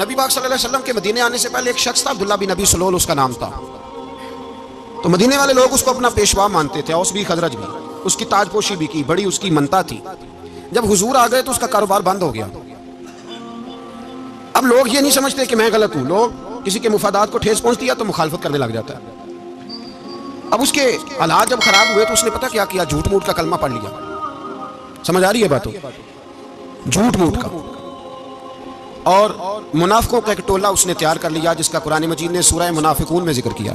نبی پاک صلی اللہ علیہ وسلم کے مدینے آنے سے پہلے ایک شخص تھا، عبداللہ بن ابی سلول اس کا نام تھا. تو مدینے والے لوگ اس کو اپنا پیشوا مانتے تھے، اوس بھی خزرج بھی. اس کی تاج پوشی بھی کی، بڑی اس کی منتا تھی. جب حضور آ گئے تو اس کا کاروبار بند ہو گیا. اب لوگ یہ نہیں سمجھتے کہ میں غلط ہوں، لوگ کسی کے مفادات کو ٹھیس پہنچتی ہے تو مخالفت کرنے لگ جاتا ہے. اب اس کے حالات جب خراب ہوئے تو اس نے پتہ کیا کیا، جھوٹ موٹ کا کلمہ پڑھ لیا. سمجھ آ رہی ہے باتوں؟ جھوٹ موٹ کا. اور منافقوں کا ایک ٹولہ اس نے تیار کر لیا جس کا قرآن مجید نے سورہ منافقون میں ذکر کیا.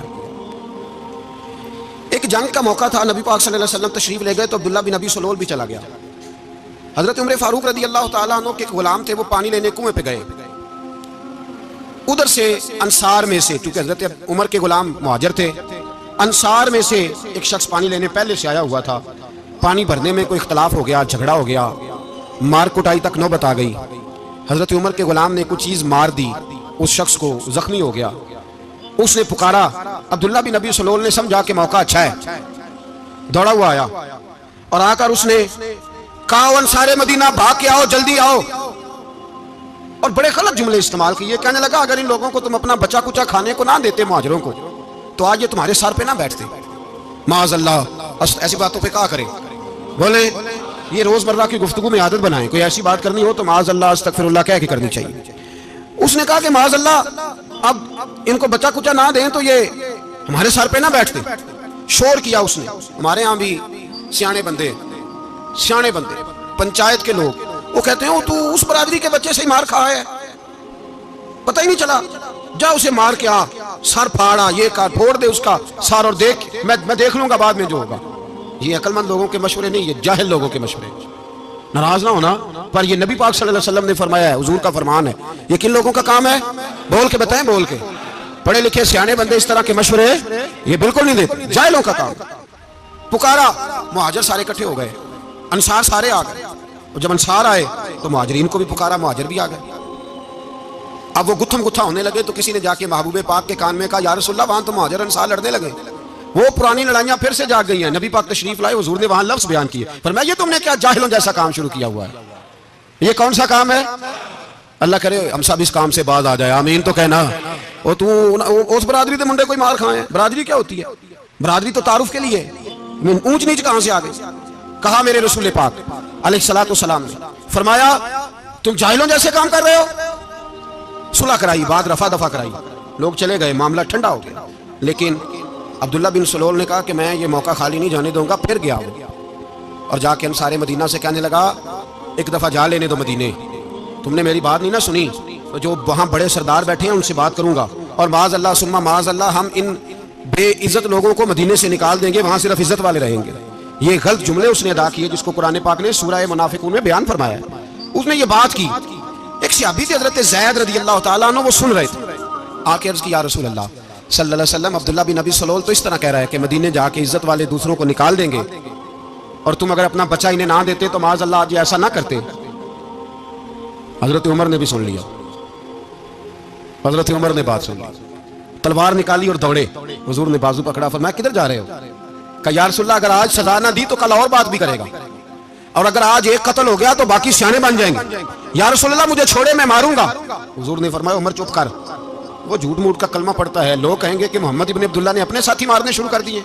ایک جنگ کا موقع تھا، نبی پاک صلی اللہ علیہ وسلم تشریف لے گئے تو عبداللہ بن ابی سلول بھی چلا گیا. حضرت عمر فاروق رضی اللہ تعالیٰ عنہ کے غلام تھے، وہ پانی لینے کنویں پہ گئے. ادھر سے انصار میں سے، چونکہ حضرت عمر کے غلام مہاجر تھے، انصار میں سے ایک شخص پانی لینے پہلے سے آیا ہوا تھا. پانی بھرنے میں کوئی اختلاف ہو گیا، جھگڑا ہو گیا، مار کٹائی تک نوبت آ گئی. حضرت عمر کے غلام نے کچھ چیز مار دی، اس شخص کو زخمی ہو گیا. اس نے پکارا، عبداللہ بن ابی سلول نے سمجھا کہ موقع اچھا ہے، دوڑا ہوا آیا اور آ کر اس نے کہا انصار مدینہ بھاگ کے آؤ، جلدی آؤ. اور بڑے غلط جملے استعمال کیے. کہنے لگا اگر ان لوگوں کو تم اپنا بچا کچا کھانے کو نہ دیتے مہاجروں کو تو آج یہ تمہارے سر پہ نہ بیٹھتے. معاذ اللہ ایسی باتوں پہ کہا کریں. بولے یہ روزمرہ کی گفتگو میں عادت بنائیں، کوئی ایسی بات کرنی ہو تو معاذ اللہ استغفر اللہ کہہ کے کرنی چاہیے. اس نے کہا کہ معاذ اللہ اب ان کو بچا کچا نہ دیں تو یہ ہمارے سر پہ نہ بیٹھتے. شور کیا اس نے. ہمارے ہاں بھی سیانے بندے پنچایت کے لوگ وہ کہتے ہیں تو اس برادری کے بچے سے ہی مار کھا ہے، پتہ ہی نہیں چلا، جا اسے مار کے آ، سر پھاڑا، یہ کر، پھوڑ دے اس کا سر اور دیکھ میں دیکھ لوں گا بعد میں جو ہوگا. یہ عقل مند لوگوں کے مشورے نہیں، یہ جاہل لوگوں کے مشورے. ناراض نہ ہونا، پر یہ نبی پاک صلی اللہ علیہ وسلم نے فرمایا ہے، حضور کا فرمان ہے. یہ کن لوگوں کا کام ہے؟ بول کے بتائیں، بول کے. پڑھے لکھے سیانے بندے اس طرح کے مشورے یہ بالکل نہیں دیتے، جاہلوں کا کام. پکارا، مہاجر سارے اکٹھے ہو گئے، انصار سارے آ گئے. اور جب انصار آئے تو مہاجرین کو بھی پکارا، مہاجر بھی آ گئے. اب وہ گتھم گتھا ہونے لگے تو کسی نے جا کے محبوب پاک کے کان میں کہا یا رسول اللہ وہاں تو مہاجر انصار لڑنے لگے، وہ پرانی لڑائیاں پھر سے جاگ گئی ہیں. نبی پاک تشریف لائے، حضور نے وہاں لفظ بیان کیے، فرمایا یہ تم نے کیا جاہلوں جیسا کام شروع کیا ہوا ہے. یہ کون سا کام ہے؟ اللہ کرے ہم سب اس کام سے باز آ جائے، آمین تو کہنا. اور تو اس برادری کے منڈے کوئی مار کھائے. برادری کیا ہوتی ہے؟ برادری تو تعارف کے لیے. اونچ نیچ کہاں سے آ گئی؟ کہا میرے رسول پاک علیہ الصلوۃ والسلام نے، فرمایا تم جاہلوں جیسے کام کر رہے ہو. صلح کرائی، بات رفع دفع کرائی، لوگ چلے گئے، معاملہ ٹھنڈا ہو گیا. لیکن عبداللہ بن سلول نے کہا کہ میں یہ موقع خالی نہیں جانے دوں گا. پھر گیا اور جا کے انصار مدینہ سے کہنے لگا ایک دفعہ جا لینے دو مدینے، تم نے میری بات نہیں نہ سنی تو جو وہاں بڑے سردار بیٹھے ہیں ان سے بات کروں گا، اور معاذ اللہ ثم معاذ اللہ ہم ان بے عزت لوگوں کو مدینے سے نکال دیں گے، وہاں صرف عزت والے رہیں گے. یہ غلط جملے اس نے ادا کیے جس کو قرآن پاک نے سورہ منافقون میں بیان فرمایا ہے. اس نے یہ بات کی. ایک صحابی تھے حضرت زید رضی اللہ تعالیٰ عنہ، وہ سن رہے تھے. آ کے عرض کی یا رسول اللہ صلی اللہ علیہ وسلم عبداللہ بن ابی سلول تو اس طرح کہہ رہا ہے کہ مدینے جا کے عزت والے دوسروں کو نکال دیں گے، اور تم اگر اپنا بچہ انہیں نہ دیتے تو معاذ اللہ آج ایسا نہ کرتے. حضرت عمر نے بھی سن لیا. حضرت عمر نے بات سن لی، تلوار نکالی اور دوڑے. حضور نے بازو پکڑا، فرمایا کدھر جا رہے ہو؟ کہا یا رسول اللہ اگر آج سزا نہ دی تو کل اور بات بھی کرے گا، اور اگر آج ایک قتل ہو گیا تو باقی سیانے بن جائیں گے. یا رسول اللہ مجھے چھوڑے، میں ماروں گا. حضور نے فرمایا عمر چپ کر، وہ جھوٹ موٹ کا کلمہ پڑتا ہے، لوگ کہیں گے کہ محمد ابن عبداللہ نے اپنے ساتھی مارنے شروع کر دیے.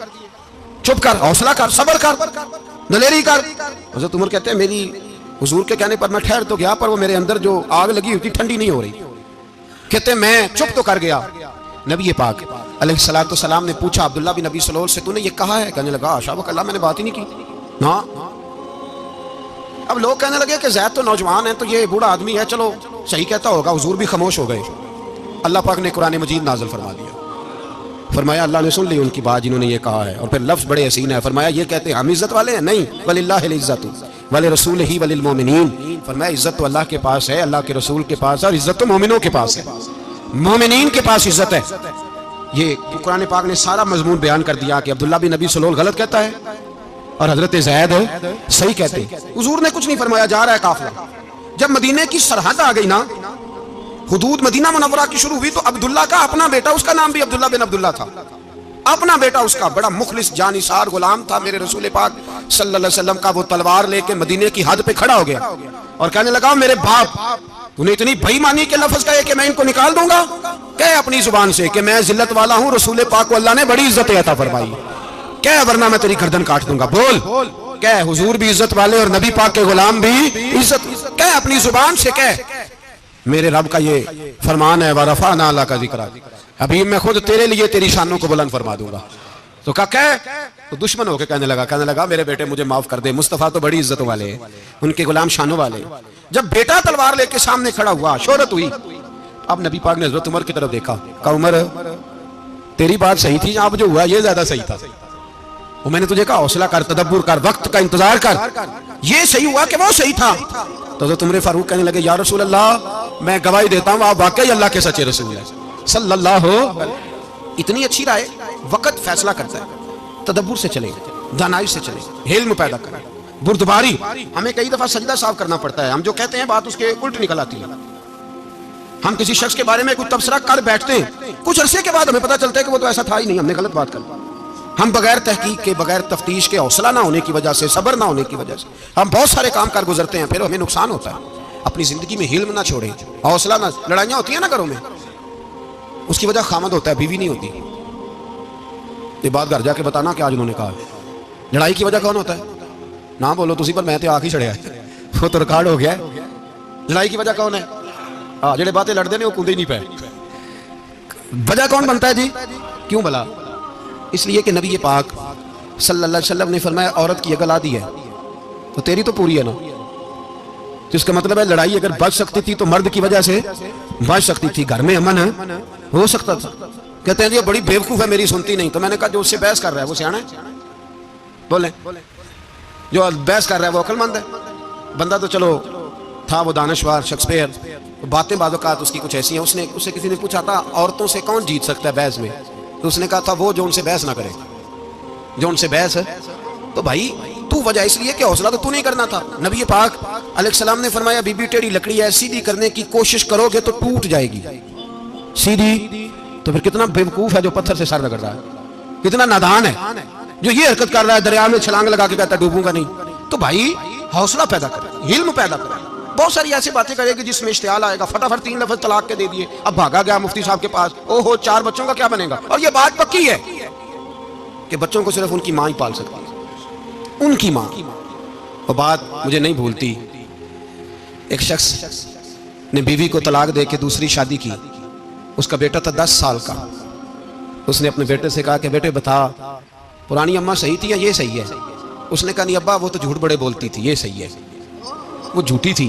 چپ کر، حوصلہ کر، صبر کر، دلیری کر. حضرت عمر کہتے ہیں میری حضور کے کہنے پر میں ٹھہر تو گیا، پر وہ میرے اندر جو آگ لگی ہوئی تھی ٹھنڈی نہیں ہو رہی. کہتے ہیں میں چپ تو کر گیا. نبی پاک علیہ الصلوۃ والسلام نے پوچھا عبداللہ بن ابی سلول سے تو نے یہ کہا ہے؟ کہنے لگا حاشا وکلا میں نے بات ہی نہیں کی. نا اب لوگ کہنے لگے کہ زید تو نوجوان ہے تو یہ بوڑھا آدمی ہے، چلو صحیح کہتا ہوگا. حضور بھی خاموش ہو گئے. اللہ پاک نے قرآن مجید نازل فرما دیا، فرمایا اللہ نے سن لی ان کی بات جنہوں نے یہ کہا ہے. اور پھر لفظ بڑے حسین ہے، فرمایا یہ کہتے ہیں ہم عزت والے ہیں؟ نہیں، وللہ العزت ولرسولہ وللمؤمنین. فرمایا عزت تو اللہ کے پاس ہے، اللہ کے رسول کے پاس ہے، اور عزت تو مومنوں کے پاس ہے، مومنین کے پاس عزت ہے. یہ قرآن پاک نے سارا مضمون بیان کر دیا کہ عبداللہ بن ابی سلول غلط کہتا ہے اور حضرت زید صحیح کہتے ہیں. حضور نے کچھ نہیں فرمایا، جا رہا ہے قافلہ. جب مدینے کی سرحد آ گئی نا، حدود مدینہ منورہ کی شروع ہوئی، تو عبداللہ کا اپنا بیٹا، اس کا نام بھی عبداللہ بن عبداللہ تھا، اپنا بیٹا اس کا بڑا مخلص جانثار غلام تھا میرے رسول پاک صلی اللہ علیہ وسلم کا، وہ تلوار لے کے مدینے کی حد پہ کھڑا ہو گیا اور کہنے لگا میرے باپ تو نے اتنی بے ایمانی کے لفظ کہے کہ میں ان کو نکال دوں گا، کہے اپنی زبان سے کہ میں ذلت والا ہوں، رسول پاک کو اللہ نے بڑی عزت عطا فرمائی، کہے ورنہ میں تیری گردن کاٹ دوں گا، بول کہے حضور بھی عزت والے اور نبی پاک کے غلام بھی عزت، کہے اپنی زبان سے کہے میرے رب کا یہ فرمان ہے وَرَفَعْنَا لَكَ ذِكْرَكَ، ابھی میں خود تیرے لیے تیری شانوں کو بلند فرما دوں گا۔ تو کہا تو دشمن ہو کے کہنے لگا میرے بیٹے مجھے معاف کر دے، مصطفیٰ تو بڑی عزت والے ہیں، ان کے غلام شانوں والے۔ جب بیٹا تلوار لے کے سامنے کھڑا ہوا، شہرت ہوئی، اب نبی پاک نے حضرت عمر کی طرف دیکھا، کہا عمر تیری بات صحیح تھی، اب جو ہوا یہ زیادہ صحیح تھا، وہ میں نے تجھے کہا حوصلہ کر، تدبر کر، وقت کا انتظار کر، یہ صحیح ہوا کہ وہ صحیح تھا۔ تو حضرت عمر فاروق کہنے لگے یا رسول اللہ میں گواہی دیتا ہوں آپ واقعی اللہ کے سچے رسول ہیں صلی اللہ علیہ۔ اتنی اچھی رائے، وقت فیصلہ کرتا ہے، تدبر سے چلے، دانائی سے چلے، علم پیدا کریں، بردباری۔ ہمیں کئی دفعہ سجدہ صاف کرنا پڑتا ہے، ہم جو کہتے ہیں بات اس کے الٹ نکل آتی ہے۔ ہم کسی شخص کے بارے میں کوئی تبصرہ کر بیٹھتے ہیں، کچھ عرصے کے بعد ہمیں پتہ چلتا ہے کہ وہ تو ایسا تھا ہی نہیں، ہم نے غلط بات کر لی۔ ہم بغیر تحقیق کے، بغیر تفتیش کے، حوصلہ نہ ہونے کی وجہ سے، صبر نہ ہونے کی وجہ سے ہم بہت سارے کام کر گزرتے ہیں، پھر ہمیں نقصان ہوتا ہے۔ اپنی زندگی میں علم نہ چھوڑیں، حوصلہ نہ، لڑائیاں ہوتی ہیں نا گھروں میں، اس کی وجہ خامد ہوتا ہے، بیوی نہیں ہوتی۔ یہ بات گھر جا کے بتانا کہ آج انہوں نے کہا لڑائی کی وجہ کون ہوتا ہے، نہ بولو تسی پر میں تے آ کے چڑھیا ہے، وہ تو ریکارڈ ہو گیا ہے۔ لڑائی کی وجہ کون ہے؟ جڑے باتیں لڑتے ہیں وہ کندے ہی نہیں پے۔ وجہ کون بنتا ہے جی؟ کیوں بلا؟ اس لیے کہ نبی پاک صلی اللہ علیہ وسلم نے فرمایا عورت کی اگر آدھی ہے تو تیری تو پوری ہے نا، جس کا مطلب ہے لڑائی اگر بچ سکتی تھی تو مرد کی وجہ سے بچ سکتی تھی، گھر میں امن ہو سکتا تھا۔ کہتے ہیں یہ بڑی بیوقوف ہے میری سنتی نہیں، تو میں نے کہا جو اس سے بحث کر رہا ہے وہ سیانا ہے، بولیں جو بحث کر رہا ہے وہ عقل مند ہے۔ بندہ تو چلو تھا وہ دانشور شیکسپیئر، باتیں بعض اوقات اس کی کچھ ایسی ہیں، اس سے کسی نے پوچھا تھا عورتوں سے کون جیت سکتا ہے بحث میں، تو اس نے کہا تھا وہ جو ان سے بحث نہ کرے، جو ان سے بحث ہے۔ تو بھائی تو وجہ اس لیے کہ حوصلہ تو نہیں کرنا تھا۔ نبی پاک علیہ السلام نے فرمایا بی بی ٹیڑھی لکڑی ہے، سیدھی کرنے کی کوشش کرو گے تو ٹوٹ جائے گی، سیدھی تو پھر کتنا بیوقوف ہے جو پتھر سے سر رگڑ رہا ہے، کتنا نادان ہے جو یہ حرکت کر رہا ہے، دریا میں چھلانگ لگا کے کہتا ہے ڈوبوں گا نہیں۔ تو بھائی حوصلہ پیدا کرے، علم پیدا کرے، بہت ساری ایسی باتیں کرے گی جس میں اشتعال آئے گا، فٹافٹ 3 لفظ طلاق کے دے دیے، اب بھاگا گیا مفتی صاحب کے پاس، او ہو 4 بچوں کا کیا بنے گا؟ اور یہ بات پکی ہے کہ بچوں کو صرف ان کی ماں ہی پال سکتی ہے، ان کی ماں۔ اور بات مجھے نہیں بھولتی، ایک شخص نے بیوی کو طلاق دے کے دوسری شادی کی، اس کا بیٹا تھا 10 سال کا، اس نے اپنے بیٹے سے کہا کہ بیٹے بتا پرانی اماں صحیح تھی یا یہ صحیح ہے؟ اس نے کہا نہیں ابا وہ تو جھوٹ بڑے بولتی تھی، یہ صحیح ہے۔ وہ جھوٹی تھی،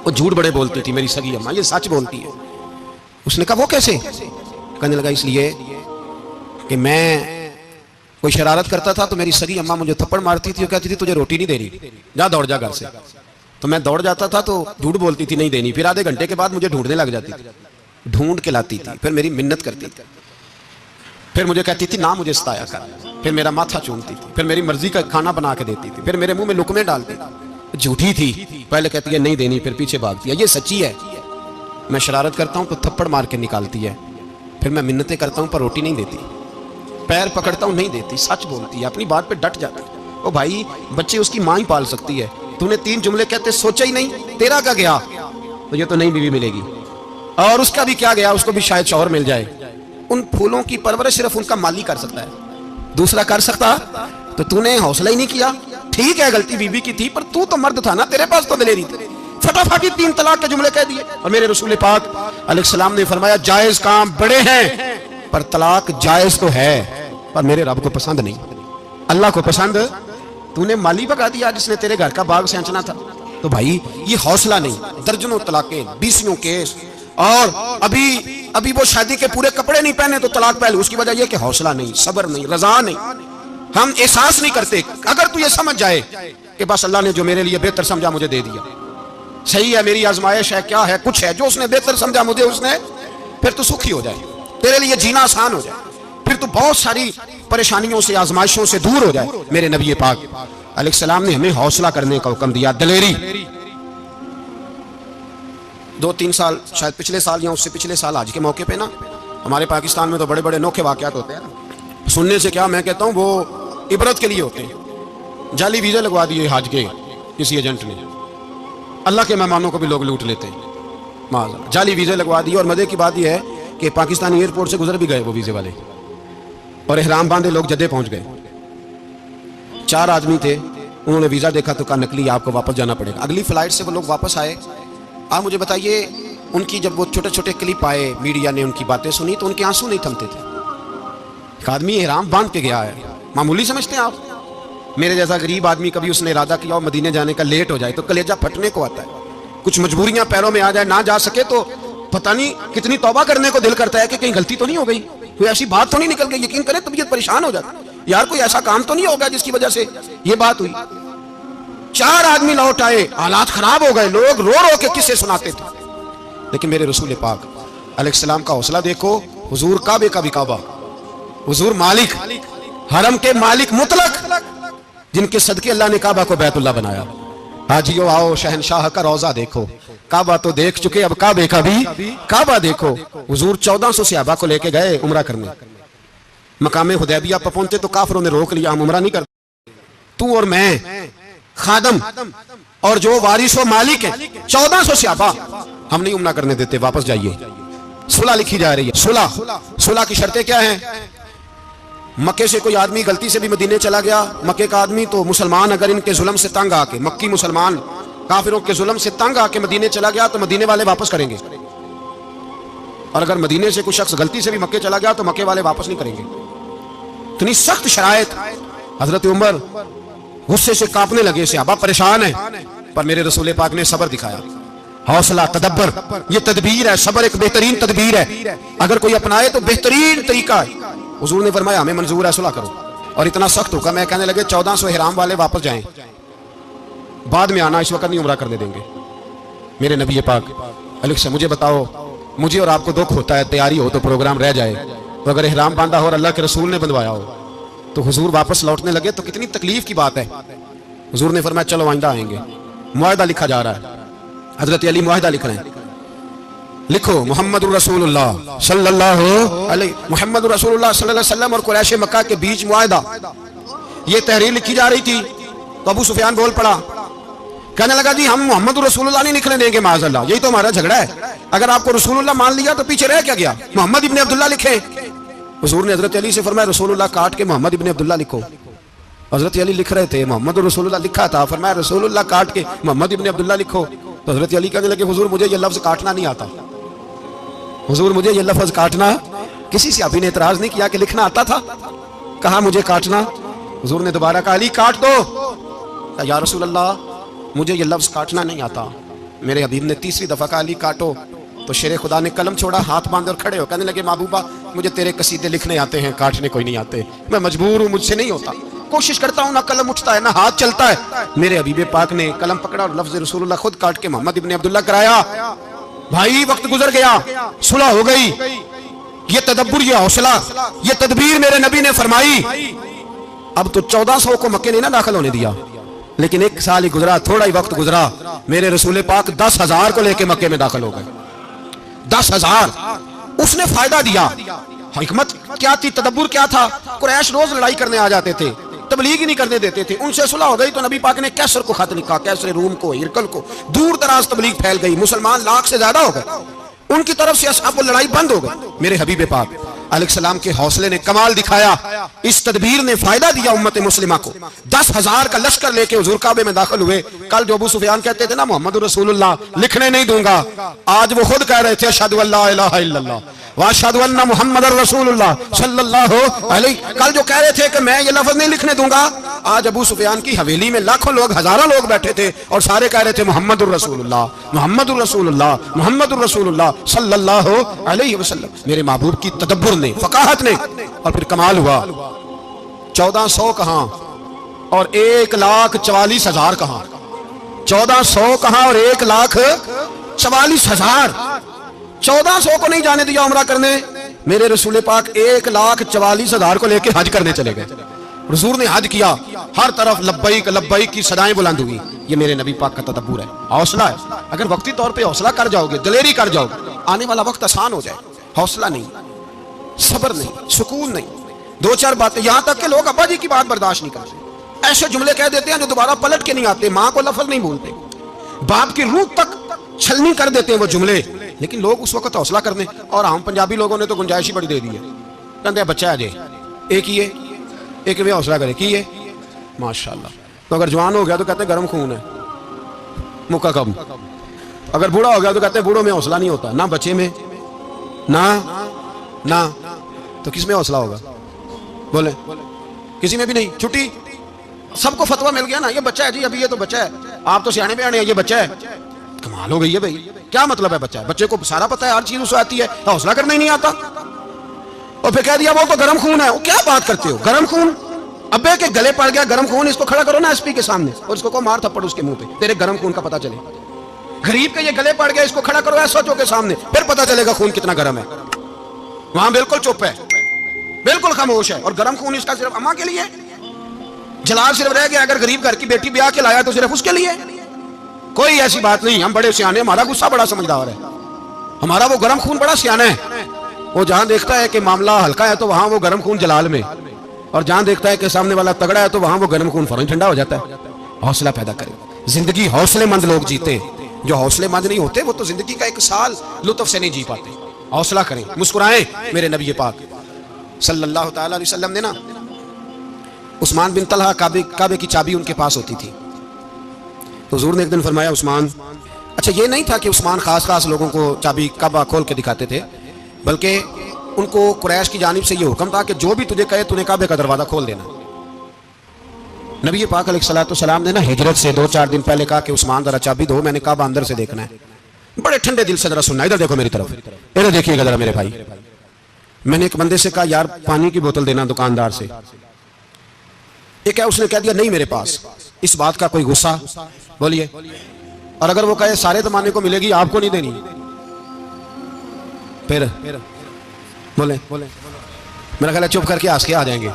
وہ جھوٹ بڑے بولتی تھی میری سگی اماں، یہ سچ بولتی ہے۔ اس نے کہا وہ کیسے؟ کہنے لگا اس لیے کہ میں کوئی شرارت کرتا تھا تو میری سگی اماں مجھے تھپڑ مارتی تھی، وہ کہتی تھی تجھے روٹی نہیں دینی، جا دوڑ جا گھر سے۔ تو میں دوڑ جاتا تھا تو جھوٹ بولتی تھی نہیں دینی، پھر آدھے گھنٹے کے بعد مجھے ڈھونڈنے لگ جاتی تھی، ڈھونڈ کے لاتی تھی، پھر میری منت کرتی تھی، پھر مجھے کہتی تھی نہ مجھے ستایا کر، پھر میرا ماتھا چومتی تھی، پھر میری مرضی کا کھانا بنا کے دیتی تھی، پھر میرے منہ میں لقمے ڈالتی تھی۔ جھوٹی تھی، پہلے کہتی ہے نہیں دینی، پھر پیچھے بھاگتی ہے۔ یہ سچی ہے، میں شرارت کرتا ہوں تو تھپڑ مار کے نکالتی ہے، پھر میں منتیں کرتا ہوں پر روٹی نہیں دیتی، پیر پکڑتا ہوں نہیں دیتی، سچ بولتی ہے، اپنی بات پہ ڈٹ جاتی ہے۔ او بھائی بچے اس کی ماں ہی پال سکتی ہے، تو نے 3 جملے کہتے سوچا ہی نہیں، تیرا کا گیا تو یہ تو نئی بیوی ملے گی، اور اس کا بھی کیا گیا، اس کو بھی شاید شوہر مل جائے۔ ان پھولوں کی پرورش صرف ان کا مالی کر سکتا ہے، دوسرا کر سکتا؟ تو تو نے حوصلہ ہی نہیں کیا۔ ٹھیک ہے غلطی بیوی کی تھی پر تو مرد تھا نا، تیرے پاس تو دلیری تھی، فٹافٹ 3 طلاق کے جملے کہہ دیے۔ اور میرے رسول پاک علیہ السلام نے فرمایا جائز کام بڑے ہیں پر طلاق جائز تو ہے پر میرے رب کو پسند نہیں، اللہ کو پسند۔ تو نے مالی بگا دیا جس نے تیرے گھر کا باغ سینچنا تھا۔ تو بھائی یہ حوصلہ نہیں، درجنوں طلاقیں، 20 کیس، اور ابھی وہ شادی کے پورے کپڑے نہیں پہنے تو طلاق پہلے، اس کی وجہ یہ کہ حوصلہ نہیں، صبر نہیں، رضا نہیں، ہم احساس نہیں کرتے۔ اگر تو یہ سمجھ جائے کہ بس اللہ نے جو میرے لیے بہتر سمجھا مجھے دے دیا، صحیح ہے میری آزمائش ہے، کیا ہے کچھ ہے جو اس نے بہتر سمجھا مجھے اس نے، پھر تو سکھی ہو جائے، تیرے لیے جینا آسان ہو جائے، پھر تو بہت ساری پریشانیوں سے آزمائشوں سے دور ہو جائے۔ میرے نبی پاک علیہ السلام نے ہمیں حوصلہ کرنے کا حکم دیا، دلیری۔ 2-3 سال شاید پچھلے سال یا اس سے پچھلے سال حج کے موقع پہ نا ہمارے پاکستان میں تو بڑے بڑے انوکھے واقعات ہوتے ہیں نا، سننے سے کیا، میں کہتا ہوں وہ عبرت کے لیے ہوتے ہیں. جعلی ویزے لگوا دیے حج کے کسی ایجنٹ نے، اللہ کے مہمانوں کو بھی لوگ لوٹ لیتے ہیں. جعلی ویزے لگوا دیے. اور مزے کی بات یہ ہے کہ پاکستانی ایئرپورٹ سے گزر بھی گئے وہ ویزے والے، اور احرام باندھے لوگ جدے پہنچ گئے. 4 آدمی تھے، انہوں نے ویزا دیکھا تو کہا نقلی، آپ کو واپس جانا پڑے گا. اگلی فلائٹ سے وہ لوگ واپس آئے. آپ مجھے بتائیے ان کی جب وہ چھوٹے چھوٹے کلپ آئے، میڈیا نے ان کی باتیں سنی تو ان کے آنسو نہیں تھمتے تھے. ایک آدمی احرام باندھ کے گیا ہے، معمولی سمجھتے ہیں آپ؟ میرے جیسا غریب آدمی کبھی اس نے ارادہ کیا اور مدینے جانے کا لیٹ ہو جائے تو کلیجہ پھٹنے کو آتا ہے. کچھ مجبوریاں پیروں میں آ جائے، نہ جا سکے تو پتہ نہیں کتنی توبہ کرنے کو دل کرتا ہے کہ کہیں غلطی تو نہیں ہو گئی، کوئی ایسی بات تو نہیں نکل گئی. یقین کریں طبیعت پریشان ہو جاتی، یار کوئی ایسا کام تو نہیں ہوگا جس کی وجہ سے یہ بات ہوئی. 4 آدمی لوٹ آئے، حالات خراب ہو گئے، لوگ رو رو کے قصے سناتے تھے. لیکن میرے رسول پاک علیہ السلام کا حوصلہ دیکھو. حضور کعبے کا بھی کعبہ، حضور مالک، حرم کے مالک مطلق، جن کے صدقے اللہ نے کعبہ کو بیت اللہ بنایا. حاجیو آؤ شہنشاہ کا روضہ دیکھو. کعبہ تو دیکھ چکے، اب کعبے کا بھی کعبہ دیکھو. حضور 1400 صحابہ کو لے کے گئے عمرہ کرنے. مقام حدیبیہ پر پہنچے تو کافروں نے روک لیا، ہم عمرہ نہیں کرتے. تو اور میں خادم اور جو وارث و مالک ہیں 1400 صحابہ، ہم نہیں عمرہ کرنے دیتے، واپس جائیے. صلح لکھی جا رہی ہے. صلح کی شرطیں کیا ہیں؟ مکے سے کوئی آدمی غلطی سے بھی مدینے چلا گیا، مکے کا آدمی تو مسلمان اگر ان کے ظلم سے تنگ آ کے، مکی مسلمان کافروں کے ظلم سے تنگ آ کے مدینے چلا گیا تو مدینے والے واپس کریں گے. اور اگر مدینے سے کوئی شخص غلطی سے بھی مکے چلا گیا تو مکے والے واپس نہیں کریں گے. اتنی سخت شرائط. حضرت عمر غصے سے کانپنے لگے، صحابہ پریشان ہیں، پر میرے رسول پاک نے صبر دکھایا، حوصلہ، تدبر. یہ تدبیر ہے، صبر ایک بہترین تدبیر ہے، اگر کوئی اپنائے تو بہترین طریقہ ہے. حضور نے فرمایا ہمیں منظور ہے، صلح کرو. اور اتنا سخت حکم ہے، کہنے لگے 1400 احرام والے واپس جائیں، بعد میں آنا، اس وقت نہیں عمرہ کرنے دیں گے. میرے نبی پاک علیہ السلام، مجھے بتاؤ، مجھے اور آپ کو دکھ ہوتا ہے تیاری ہو تو پروگرام رہ جائے، تو اگر احرام باندھا ہو اور اللہ کے رسول نے بندوایا ہو تو حضور واپس لوٹنے لگے تو کتنی تکلیف کی بات ہے. حضور نے فرمایا چلو آئندہ آئیں گے. معاہدہ لکھا جا رہا ہے، حضرت علی معاہدہ لکھ رہے ہیں. لکھو محمد رسول اللہ صلی اللہ علیہ، محمد رسول اللہ صلی اللہ علیہ وسلم اور قریش مکہ کے بیچ معاہدہ. یہ تحریر لکھی جا رہی تھی تو ابو سفیان بول پڑا، کہنے لگا جی ہم محمد رسول اللہ نہیں لکھنے دیں گے معاذ اللہ، یہی تو ہمارا جھگڑا ہے. اگر آپ کو رسول اللہ مان لیا تو پیچھے رہ کیا گیا، محمد ابن عبداللہ لکھیں. حضور نے حضرت علی سے فرمایا رسول اللہ کاٹ کے محمد ابن عبداللہ لکھو. حضرت علی لکھ رہے تھے، محمد رسول اللہ لکھا تھا، فرمایا رسول اللہ کاٹ کے محمد ابن عبداللہ لکھو. تو حضرت علی کہنے لگے حضور مجھے یہ لفظ کاٹنا نہیں آتا، حضور مجھے یہ لفظ کاٹنا. کسی صحابی نے اعتراض نہیں کیا کہ لکھنا آتا تھا، کہا مجھے کاٹنا. حضور نے دوبارہ کہا علی کاٹ دو. یا رسول اللہ مجھے یہ لفظ کاٹنا نہیں آتا. میرے حبیب نے تیسری دفعہ کہا علی کاٹو. تو شیر خدا نے قلم چھوڑا، ہاتھ باندھے اور کھڑے ہو کہنے لگے محبوبہ مجھے تیرے قصیدے لکھنے آتے ہیں، کاٹنے کوئی نہیں آتے، میں مجبور ہوں، مجھ سے نہیں ہوتا. کوشش کرتا ہوں، نہ قلم اٹھتا ہے نہ ہاتھ چلتا ہے. میرے حبیب پاک نے قلم پکڑا اور لفظ رسول اللہ خود کاٹ کے محمد ابن عبداللہ کرایا. بھائی وقت گزر گیا، صلح ہو گئی. یہ تدبر، یہ حوصلہ، یہ تدبیر میرے نبی نے فرمائی. اب تو 1400 کو مکے نے نہ داخل ہونے دیا، لیکن 1 سال ہی گزرا، تھوڑا ہی وقت گزرا، میرے رسول پاک 10,000 کو لے کے مکے میں داخل ہو گئے. 10,000 اس نے فائدہ دیا. حکمت کیا تھی، تدبر کیا تھا؟ قریش روز لڑائی کرنے آ جاتے تھے، تبلیغ ہی نہیں کرنے دیتے تھے. ان سے صلح ہو گئی تو نبی پاک نے کیسر کو خط لکھا، کیسر روم کو، ہرقل کو. دور دراز تبلیغ پھیل گئی، مسلمان 1,00,000 سے زیادہ ہو گئے. ان کی طرف سے اصحاب و لڑائی بند ہو گئی. میرے حبیب پاک علیہ السلام کے حوصلے نے کمال دکھایا، اس تدبیر نے فائدہ دیا امت مسلمہ کو. 10,000 کا لشکر لے کے حضور کعبے میں داخل ہوئے. کل جو ابو سفیان کہتے تھے نا محمد رسول اللہ لکھنے نہیں دوں گا، آج وہ خود کہہ رہے تھے اشہدو ان لا الہ الا اللہ واشہدو ان محمد رسول اللہ صلی اللہ علیہ. کل جو کہہ رہے تھے کہ میں یہ لفظ نہیں لکھنے دوں گا، آج ابو سفیان کی حویلی میں لاکھوں لوگ، ہزاروں لوگ بیٹھے تھے اور سارے کہہ رہے تھے محمد الرسول اللہ، محمد الرسول اللہ، محمد الرسول اللہ صلی اللہ علیہ وسلم. میرے محبوب کی تدبر نے، فقاہت نے، اور پھر کمال ہوا. 1400 کہاں اور 1,44,000 کہاں، 1400 کہاں اور 1,44,000. 1400 کو نہیں جانے دیا عمرہ کرنے. میرے رسول پاک 1,44,000 کو لے کے حج کرنے چلے گئے. حضور نے حج کیا، ہر طرف لبیک لبیک کی صدائیں بلند ہوئی. یہ میرے نبی پاک کا تدبر ہے، حوصلہ ہے. اگر وقتی طور پہ حوصلہ کر جاؤ گے، دلیری کر جاؤ گے، آنے والا وقت آسان ہو جائے. حوصلہ نہیں، صبر نہیں، سکون نہیں. دو چار باتیں، یہاں تک کہ لوگ ابا جی کی بات برداشت نہیں کرتے، ایسے جملے کہہ دیتے ہیں جو دوبارہ پلٹ کے نہیں آتے، ماں کو لفظ نہیں بولتے، باپ کی روح تک چھلنی کر دیتے ہیں وہ جملے، لیکن لوگ اس وقت حوصلہ کرنے، اور ہم پنجابی لوگوں نے تو گنجائش ہی بڑی دے دی ہے، کہتے ہیں بچہ ہے جی ایک ہی ہے، ایک میں حوصلہ کرے کی ہے ماشاءاللہ، تو اگر جوان ہو گیا تو کہتے ہیں گرم خون ہے مکہ کم، اگر بوڑھا ہو گیا تو کہتے ہیں بوڑھوں میں حوصلہ نہیں ہوتا، نہ بچے میں نہ تو کس میں حوصلہ ہوگا؟ بولیں کسی میں بھی نہیں، چھٹی سب کو فتویٰ مل گیا نا، یہ بچہ ہے جی ابھی، یہ تو بچہ ہے، آپ تو سیانے بیانے ہیں، یہ بچہ ہے، کمال ہو گئی ہے بھائی، کیا مطلب ہے بچہ ہے؟ بچے کو سارا پتہ ہے، ہر چیز اسے آتی ہے، حوصلہ کرنا ہی نہیں آتا، اور پھر کہہ دیا وہ تو گرم خون ہے، وہ کیا بات کرتے ہو گرم خون؟ ابے کے گلے پڑ گیا گرم خون، اس کو کھڑا کرو نا ایس پی کے سامنے اور اس کو مار تھپڑ اس کے منہ پہ، تیرے گرم خون کا پتہ چلے، غریب کے یہ گلے پڑ گیا، اس کو کھڑا کرو ایس ایچ او کے سامنے، پھر پتہ چلے گا خون کتنا گرم ہے، وہاں بالکل چپ ہے، بالکل خاموش ہے، اور گرم خون اس کا صرف اماں کے لیے، جلال صرف رہ گیا اگر غریب گھر کی بیٹی بیاہ کے لایا تو صرف اس کے لیے، کوئی ایسی بات نہیں، ہم بڑے سیانے، ہمارا غصہ بڑا سمجھدار ہے، ہمارا وہ گرم خون بڑا سیانا ہے، وہ جہاں دیکھتا ہے کہ معاملہ ہلکا ہے تو وہاں وہ گرم خون جلال میں، اور جہاں دیکھتا ہے کہ سامنے والا تگڑا ہے تو وہاں وہ گرم خون فوراً ٹھنڈا ہو جاتا ہے۔ حوصلہ پیدا کرے، زندگی حوصلے مند لوگ جیتے، جو حوصلے مند نہیں ہوتے وہ تو زندگی کا ایک سال لطف سے نہیں جی پاتے۔ حوصلہ کریں، مسکرائیں، میرے نبی پاک صلی اللہ تعالی علیہ وسلم نے نا عثمان بن طلحہ کعبے کی چابی ان کے پاس ہوتی تھی، تو حضور نے ایک دن فرمایا عثمان، اچھا یہ نہیں تھا کہ عثمان خاص لوگوں کو چابی کعبہ کھول کے دکھاتے تھے، بلکہ ان کو قریش کی جانب سے یہ حکم تھا کہ جو بھی تجھے کہے تو نے کعبے کا دروازہ کھول دینا۔ نبی پاک علیہ الصلوۃ والسلام نے نا ہجرت سے 2-4 دن پہلے کہا کہ عثمان ذرا چابی دو، میں نے کعبہ اندر سے دیکھنا ہے، بڑے ٹھنڈے دل سے ذرا سننا، ادھر دیکھو میری طرف، ادھر دیکھیے گا ذرا میرے بھائی۔ میں نے ایک بندے سے کہا یار پانی کی بوتل دینا دکاندار سے، ایک ہے اس نے کہہ دیا نہیں میرے پاس، اس بات کا کوئی غصہ؟ بولیے، اور اگر وہ کہے سارے زمانے کو ملے گی آپ کو نہیں دینی، پھر بولیں میرا خیال ہے چپ کر کے ہنس کے آ جائیں گے،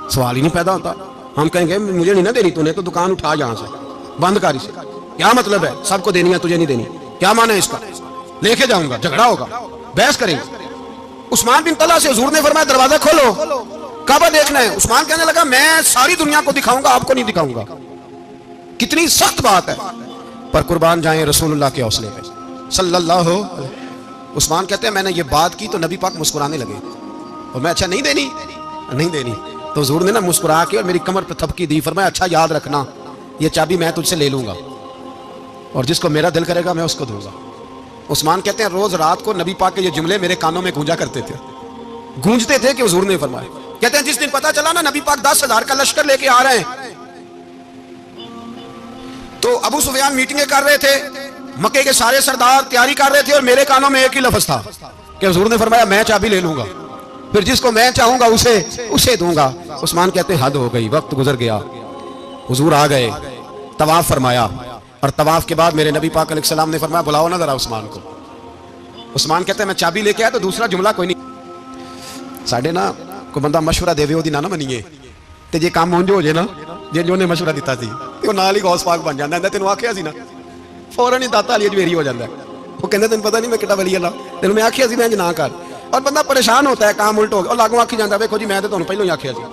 سوال ہی نہیں پیدا ہوتا، ہم کہیں گے مجھے نہیں نہ دینی، تو نے تو دکان اٹھا یہاں سے بند کر اسے، کیا مطلب ہے سب کو دینی ہے تجھے نہیں دینی، کیا معنی ہے اس کا؟ لے کے جاؤں گا، جھگڑا ہوگا، بحث کریں گے۔ عثمان بن طلحہ سے حضور نے فرمایا دروازہ کھولو، کعبہ دیکھنا ہے۔ عثمان کہنے لگا میں ساری دنیا کو دکھاؤں گا، آپ کو نہیں دکھاؤں گا۔ کتنی سخت بات ہے، پر قربان جائیں رسول اللہ کے حوصلے پہ صلی اللہ علیہ وسلم۔ عثمان کہتے ہیں میں نے یہ بات کی تو نبی پاک مسکرانے لگے، اور میں اچھا نہیں دینی، تو حضور نے نا مسکرا کے اور میری کمر پہ تھپکی دی، فرمایا اچھا یاد رکھنا یہ چابی میں تجھ سے لے لوں گا، اور جس کو میرا دل کرے گا میں اس کو دوں گا۔ عثمان کہتے ہیں روز رات کو نبی پاک کے یہ جملے میرے کانوں میں گونجا کرتے تھے، گونجتے تھے کہ حضور نے فرمایا۔ کہتے ہیں جس دن پتا چلا نا نبی پاک 10,000 کا لشکر لے کے آ رہے ہیں، تو ابو سفیان میٹنگیں کر رہے تھے، مکے کے سارے سردار تیاری کر رہے تھے، اور میرے کانوں میں ایک ہی لفظ تھا کہ حضور نے فرمایا میں چابی لے لوں گا، پھر جس کو میں چاہوں گا اسے دوں گا۔ عثمان کہتے ہیں حد ہو گئی، وقت گزر گیا، حضور آ گئے، طواف فرمایا، اور طواف کے بعد میرے نبی پاک علیہ السلام نے فرمایا بلاؤ نا ذرا عثمان کو۔ عثمان کہتے ہیں میں چابی لے کے آیا تو دوسرا جملہ کوئی نہیں، ساڈے نا کوئی بندہ مشورہ دے وہ نہ منیے، تے جے کام اونج ہو جائے نا جے جو نے مشورہ دیتا سی تے وہ نال ہی غوث پاک بن جاندا ہے، تینوں آکھیا سی نا فوراً ہی داتا علی اجمیری ہو جاتا ہے، وہ کہندے تینوں پتہ نہیں میں کٹا ولی اللہ، تینوں میں آکھیا سی میں نہ کر، اور بندہ پریشان ہوتا ہے کام الٹ ہو گیا، اور لاگوں آکھی جاندا ویکھو جی میں تے تانوں پہلوں ہی آکھیا سی،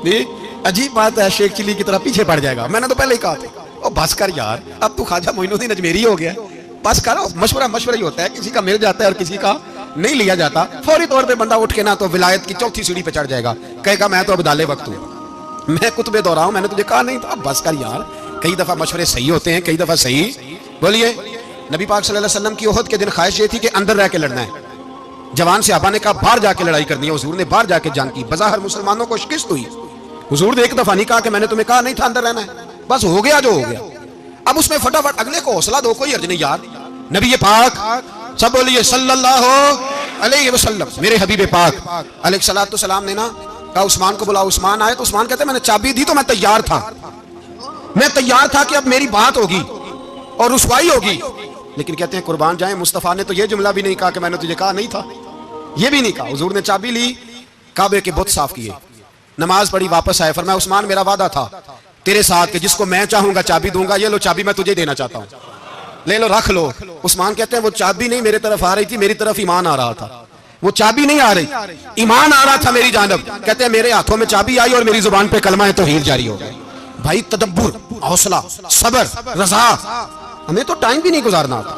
جی عجیب بات ہے، شیخ چلی کی طرح پیچھے پڑ جائے گا، میں نے تو پہلے ہی کہا تھا، او بس کر یار اب تو خواجہ معین الدین اجمیری ہو گیا، بس کر، مشورہ ہی ہوتا ہے، کسی کا مل جاتا ہے اور کسی کا نہیں لیا جاتا، فوری طور پہ بندہ اٹھ کے نا تو ولایت کی چوتھی سیڑھی پہ چڑھ جائے گا، کہے گا میں تو اب دالے وقت ہوں، میں کتبے دورہ ہوں، میں نے تجھے کہا نہیں تھا، اب بس کر یار، کئی دفعہ مشورے صحیح ہوتے ہیں، کئی دفعہ صحیح۔ بولیے نبی پاک صلی اللہ علیہ وسلم کی احد کے دن خواہش یہ تھی کہ اندر رہ کے لڑنا ہے، جوان صحابہ نے کہا باہر جا کے لڑائی کرنی ہے، حضور نے باہر جا کے جنگ کی، بظاہر مسلمانوں کو شکست ہوئی، حضور نے ایک دفعہ نہیں کہا کہ میں نے تمہیں کہا نہیں تھا اندر رہنا ہے، بس ہو گیا جو ہو گیا، اب اس میں فٹافٹ اگلے کو حوصلہ دو، کوئی حرج نہیں یار۔ نبی پاک سب بولیے صلی اللہ علیہ وسلم، میرے حبیب پاک علیہ الصلوۃ والسلام نے نا کہا عثمان کو بلاؤ، عثمان آئے تو عثمان کہتے ہیں میں نے چابی دی تو میں تیار تھا کہ اب میری بات ہوگی اور رسوائی ہوگی، لیکن کہتے ہیں قربان جائیں مصطفیٰ نے تو یہ جملہ بھی نہیں کہا کہ میں نے تجھے کہا نہیں تھا، یہ بھی نہیں کہا، حضور نے چابی لی، کعبے کے بت صاف کیے، نماز پڑھی، واپس آئے، فرمایا عثمان میرا وعدہ تھا تیرے ساتھ کہ جس کو میں چاہوں گا چابی دوں گا، یہ لو چابی میں تجھے دینا چاہتا ہوں، لے لو رکھ لو۔ عثمان کہتے ہیں وہ چابی نہیں میرے طرف آ رہی تھی، میری طرف ایمان آ رہا تھا، وہ چابی نہیں آ رہی، ایمان آ رہا تھا میری جانب. کہتے ہیں میرے ہاتھوں میں چابی آئی اور میری زبان پہ کلمہ توحید جاری ہو گیا. بھائی تدبر، حوصلہ، صبر، رضا. ہمیں تو ٹائم بھی نہیں گزارنا تھا.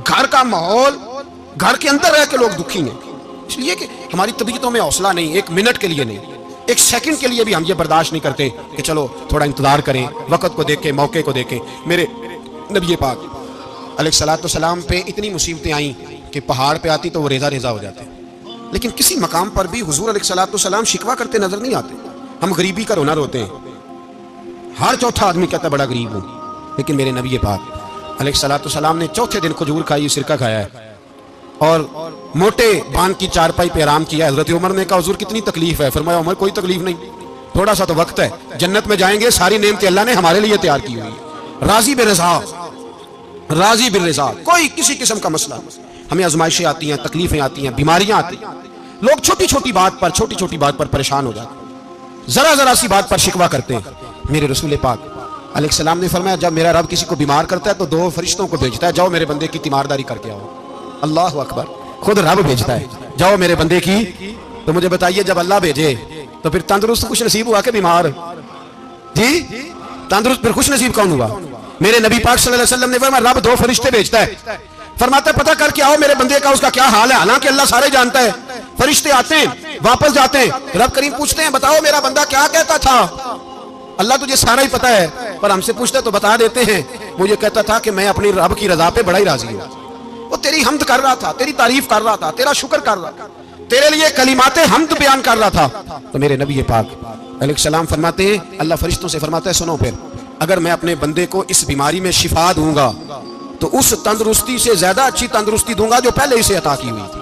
گھر کا ماحول، گھر کے اندر رہ کے لوگ دکھی ہیں، اس لیے کہ ہماری طبیعتوں میں حوصلہ نہیں. ایک منٹ کے لیے نہیں، ایک سیکنڈ کے لیے بھی ہم یہ برداشت نہیں کرتے کہ چلو تھوڑا انتظار کریں، وقت کو دیکھیں، موقع کو دیکھیں. میرے نبی پاک علیہ الصلوۃ والسلام پہ اتنی مصیبتیں آئیں کہ پہاڑ پہ آتی تو وہ ریزہ ریزہ ہو جاتے، لیکن کسی مقام پر بھی حضور علیہ الصلوۃ والسلام شکوہ کرتے نظر نہیں آتے. ہم غریبی کا رونا روتے ہیں، ہر چوتھا آدمی کہتا ہے بڑا غریب ہوں، لیکن میرے نبی پاک علیہ الصلوۃ والسلام نے چوتھے دن کھجور کھائی، سرکہ کھایا ہے اور موٹے بان کی چارپائی پہ آرام کیا. حضرت عمر نے کہا حضور کتنی تکلیف ہے؟ فرمایا عمر کوئی تکلیف نہیں، تھوڑا سا تو وقت ہے، جنت میں جائیں گے، ساری نعمتیں اللہ نے ہمارے لیے تیار کی ہوئی ہے. راضی برضا، راضی بالرضا، کوئی کسی قسم کا مسئلہ. ہمیں آزمائشیں آتی ہیں، تکلیفیں آتی ہیں، بیماریاں آتی ہیں، لوگ چھوٹی چھوٹی بات پر پریشان ہو جاتے ہیں، ذرا سی بات پر شکوہ کرتے ہیں. میرے رسول پاک علیہ السلام نے فرمایا جب میرا رب کسی کو بیمار کرتا ہے تو 2 فرشتوں کو بھیجتا ہے، جاؤ میرے بندے کی تیمارداری کر کے آؤ. اللہ اکبر، خود رب بھیجتا ہے، جاؤ میرے بندے کی. تو مجھے بتائیے جب اللہ بھیجے تو پھر تندرست خوش نصیب ہوا کہ بیمار؟ جی تندرست پھر خوش نصیب کون ہوا؟ میرے نبی پاک صلی اللہ علیہ وسلم نے فرمایا رب 2 فرشتے بھیجتا ہے، فرماتا ہے پتہ کر کے آؤ میرے بندے کا اس کا کیا حال ہے. حالانکہ اللہ سارے جانتا ہے. فرشتے آتے ہیں، واپس جاتے ہیں، رب کریم پوچھتے ہیں بتاؤ میرا بندہ کیا کہتا تھا؟ اللہ تجھے سارا ہی پتہ ہے، پر ہم سے پوچھتے تو بتا دیتے ہیں. مجھے کہتا تھا کہ میں اپنی رب کی رضا پہ بڑا ہی راضی ہوں. وہ تیری حمد کر رہا تھا، تیری تعریف کر رہا تھا، تیرا شکر کر رہا تھا، تیرے لیے کلمات حمد بیان کر رہا تھا. تو میرے نبی پاک علیہ السلام فرماتے ہیں، اللہ فرشتوں سے فرماتا ہے سنو پھر اگر میں اپنے بندے کو اس بیماری میں شفا دوں گا تو اس تندرستی سے زیادہ اچھی تندرستی دوں گا جو پہلے اسے عطا کی ہوئی تھی،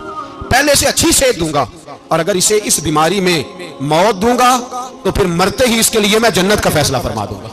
پہلے سے اچھی صحت دوں گا. اور اگر اسے اس بیماری میں موت دوں گا تو پھر مرتے ہی اس کے لیے میں جنت کا فیصلہ فرما دوں گا.